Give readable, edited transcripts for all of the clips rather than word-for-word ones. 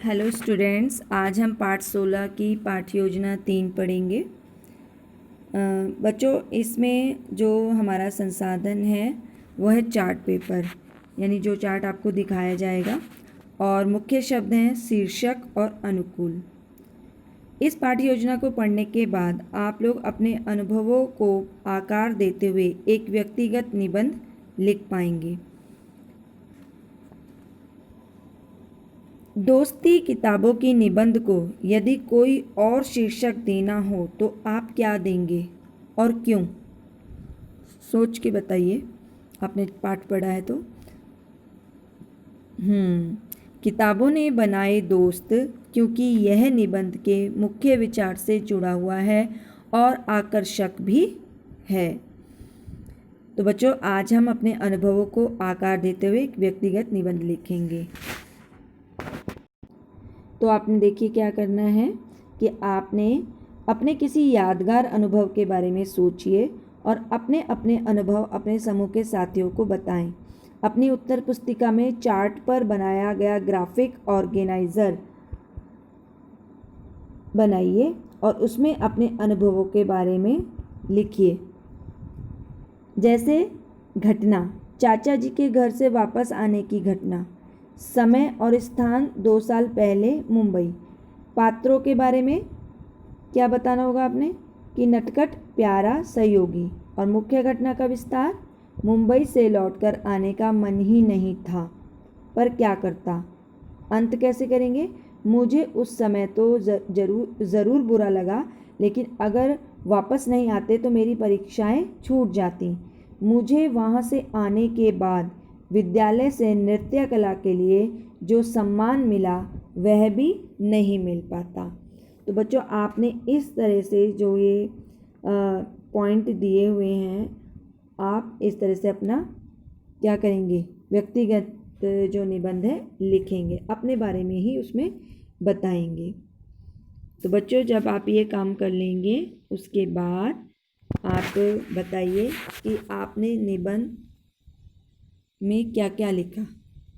Hello students, आज हम पाठ 16 की पाठ्य योजना 3 पढ़ेंगे। बच्चों, इसमें जो हमारा संसाधन है वो है चार्ट पेपर, यानी जो चार्ट आपको दिखाया जाएगा, और मुख्य शब्द हैं शीर्षक और अनुकूल। इस पाठ्य योजना को पढ़ने के बाद आप लोग अपने अनुभवों को आकार देते हुए एक व्यक्तिगत निबंध लिख पाएंगे। दोस्ती किताबों की निबंध को यदि कोई और शीर्षक देना हो तो आप क्या देंगे और क्यों? सोच के बताइए, आपने पाठ पढ़ा है तो। किताबों ने बनाए दोस्त, क्योंकि यह निबंध के मुख्य विचार से जुड़ा हुआ है और आकर्षक भी है। तो बच्चों, आज हम अपने अनुभवों को आकार देते हुए एक व्यक्तिगत निबंध लिखेंगे। तो आपने देखिए क्या करना है कि आपने अपने किसी यादगार अनुभव के बारे में सोचिए और अपने अपने अनुभव अपने समूह के साथियों को बताएं। अपनी उत्तर पुस्तिका में चार्ट पर बनाया गया ग्राफिक ऑर्गेनाइजर बनाइए और उसमें अपने अनुभवों के बारे में लिखिए। जैसे घटना, चाचा जी के घर से वापस आने की घटना। समय और स्थान 2 साल पहले मुंबई। पात्रों के बारे में क्या बताना होगा आपने कि नटखट प्यारा सहयोगी। और मुख्य घटना का विस्तार, मुंबई से लौटकर आने का मन ही नहीं था, पर क्या करता। अंत कैसे करेंगे, मुझे उस समय तो ज़रूर बुरा लगा, लेकिन अगर वापस नहीं आते तो मेरी परीक्षाएं छूट जाती। मुझे वहाँ से आने के बाद विद्यालय से नृत्य कला के लिए जो सम्मान मिला वह भी नहीं मिल पाता। तो बच्चों, आपने इस तरह से जो ये पॉइंट दिए हुए हैं, आप इस तरह से अपना क्या करेंगे, व्यक्तिगत जो निबंध है लिखेंगे, अपने बारे में ही उसमें बताएंगे। तो बच्चों, जब आप ये काम कर लेंगे उसके बाद आप बताइए कि आपने निबंध में क्या क्या लिखा,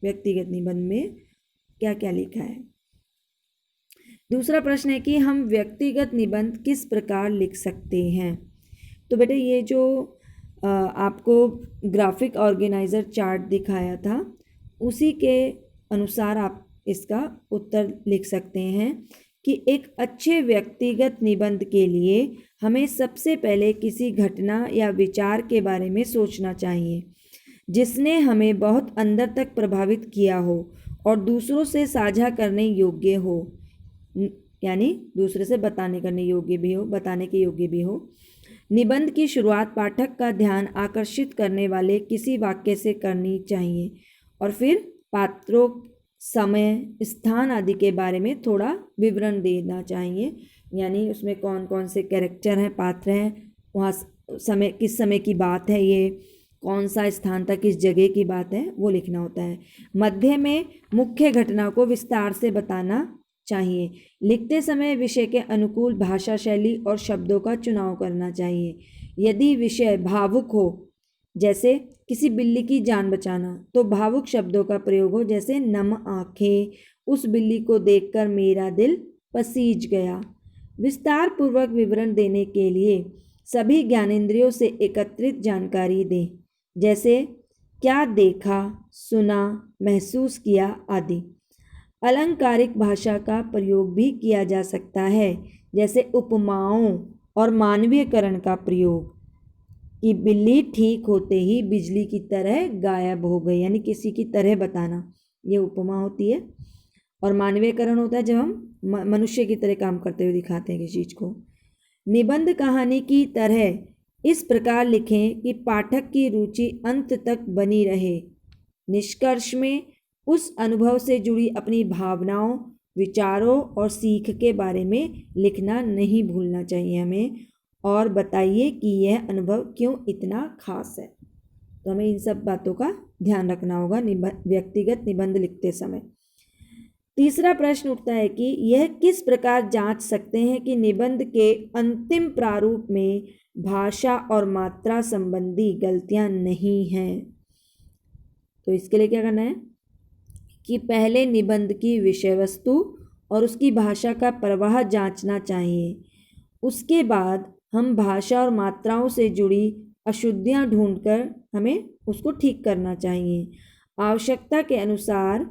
व्यक्तिगत निबंध में क्या क्या लिखा है। दूसरा प्रश्न है कि हम व्यक्तिगत निबंध किस प्रकार लिख सकते हैं। तो बेटे, ये जो आपको ग्राफिक ऑर्गेनाइजर चार्ट दिखाया था, उसी के अनुसार आप इसका उत्तर लिख सकते हैं कि एक अच्छे व्यक्तिगत निबंध के लिए हमें सबसे पहले किसी घटना या विचार के बारे में सोचना चाहिए जिसने हमें बहुत अंदर तक प्रभावित किया हो और दूसरों से साझा करने योग्य हो, यानी दूसरे से बताने के योग्य भी हो। निबंध की शुरुआत पाठक का ध्यान आकर्षित करने वाले किसी वाक्य से करनी चाहिए और फिर पात्रों, समय, स्थान आदि के बारे में थोड़ा विवरण देना चाहिए, यानी उसमें कौन कौन से कैरेक्टर हैं, पात्र हैं, वहाँ समय, किस समय की बात है, ये कौन सा स्थान था, किस जगह की बात है, वो लिखना होता है। मध्य में मुख्य घटना को विस्तार से बताना चाहिए। लिखते समय विषय के अनुकूल भाषा शैली और शब्दों का चुनाव करना चाहिए। यदि विषय भावुक हो, जैसे किसी बिल्ली की जान बचाना, तो भावुक शब्दों का प्रयोग हो, जैसे नम आंखें, उस बिल्ली को देखकर मेरा दिल पसीज गया। विस्तार पूर्वक विवरण देने के लिए सभी ज्ञानेंद्रियों से एकत्रित जानकारी दें, जैसे क्या देखा, सुना, महसूस किया आदि। अलंकारिक भाषा का प्रयोग भी किया जा सकता है, जैसे उपमाओं और मानवीयकरण का प्रयोग, कि बिल्ली ठीक होते ही बिजली की तरह गायब हो गई, यानी किसी की तरह बताना, ये उपमा होती है। और मानवीयकरण होता है जब हम मनुष्य की तरह काम करते हुए दिखाते हैं किसी चीज़ को। निबंध कहानी की तरह इस प्रकार लिखें कि पाठक की रुचि अंत तक बनी रहे। निष्कर्ष में उस अनुभव से जुड़ी अपनी भावनाओं, विचारों और सीख के बारे में लिखना नहीं भूलना चाहिए हमें, और बताइए कि यह अनुभव क्यों इतना खास है। तो हमें इन सब बातों का ध्यान रखना होगा व्यक्तिगत निबंध लिखते समय। तीसरा प्रश्न उठता है कि यह किस प्रकार जांच सकते हैं कि निबंध के अंतिम प्रारूप में भाषा और मात्रा संबंधी गलतियां नहीं हैं। तो इसके लिए क्या करना है कि पहले निबंध की विषय वस्तु और उसकी भाषा का प्रवाह जांचना चाहिए। उसके बाद हम भाषा और मात्राओं से जुड़ी अशुद्धियां ढूंढकर हमें उसको ठीक करना चाहिए। आवश्यकता के अनुसार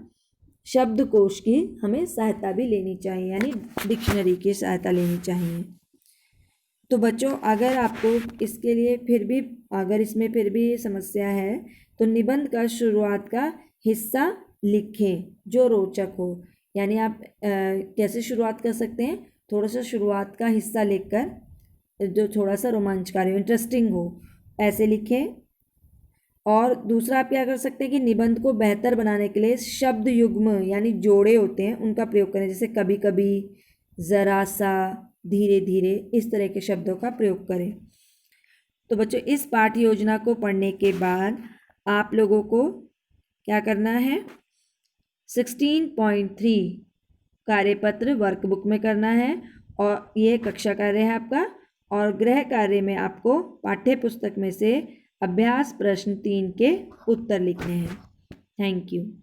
शब्दकोश की हमें सहायता भी लेनी चाहिए, यानी डिक्शनरी की सहायता लेनी चाहिए। तो बच्चों, अगर आपको इसके लिए अगर इसमें फिर भी समस्या है तो निबंध का शुरुआत का हिस्सा लिखें जो रोचक हो। यानी आप कैसे शुरुआत कर सकते हैं, थोड़ा सा शुरुआत का हिस्सा लिखकर जो थोड़ा सा रोमांचकारी हो, इंटरेस्टिंग हो, ऐसे लिखें। और दूसरा आप क्या कर सकते हैं कि निबंध को बेहतर बनाने के लिए शब्द युग्म यानी जोड़े होते हैं उनका प्रयोग करें, जैसे कभी कभी, ज़रा सा, धीरे धीरे, इस तरह के शब्दों का प्रयोग करें। तो बच्चों, इस पाठ योजना को पढ़ने के बाद आप लोगों को क्या करना है, 16.3 कार्यपत्र वर्कबुक में करना है और ये कक्षा कार्य है आपका। और गृह कार्य में आपको पाठ्य पुस्तक में से अभ्यास प्रश्न 3 के उत्तर लिखने हैं। Thank you.